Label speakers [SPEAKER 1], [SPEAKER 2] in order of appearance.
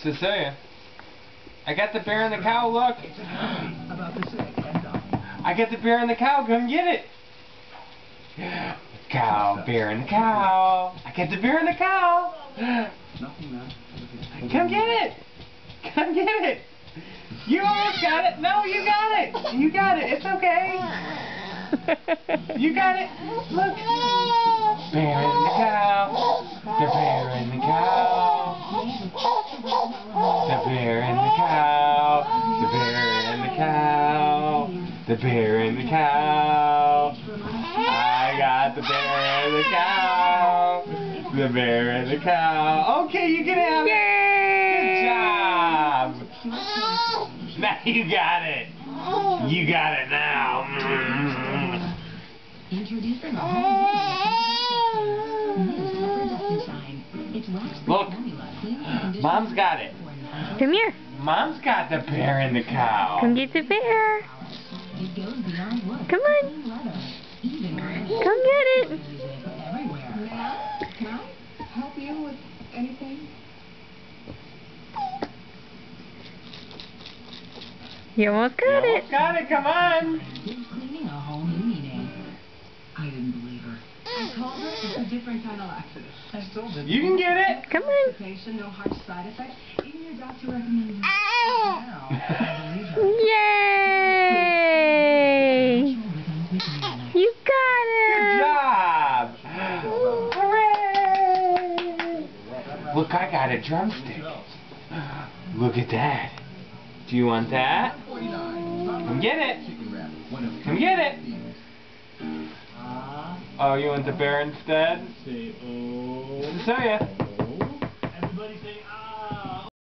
[SPEAKER 1] Cecilia, I got the bear and the cow, look. I got the bear and the cow, come get it. Cow, bear and the cow. I got the bear and the cow. Come get it. Come get it. You almost got it. No, you got it. You got it. It's okay. You got it. Look. Bear and the cow. The bear and the cow. The bear and the cow. The bear and the cow. The bear and the cow. I got the bear and the cow. The bear and the cow. Okay, you can have it. Good job. Now you got it. You got it now. Look, Mom's got it.
[SPEAKER 2] Come here.
[SPEAKER 1] Mom's got the bear and the cow.
[SPEAKER 2] Come get the bear. Come on. Come get it.
[SPEAKER 3] Can I help you with anything?
[SPEAKER 2] You almost got it.
[SPEAKER 1] Got it, come on.
[SPEAKER 3] Cleaning a whole new meeting. I didn't believe her. I told her it's a different kind of laxative. I still didn't.
[SPEAKER 1] You can get it.
[SPEAKER 2] Come on.
[SPEAKER 3] No harsh side effects. Even your doctor recommended it. Now, I believe her.
[SPEAKER 2] Yay! You got it.
[SPEAKER 1] Good job. Hooray! Look, I got a drumstick. Look at that. Do you want that? Come get it. Come get it. Oh, you want the bear instead? Cecilia.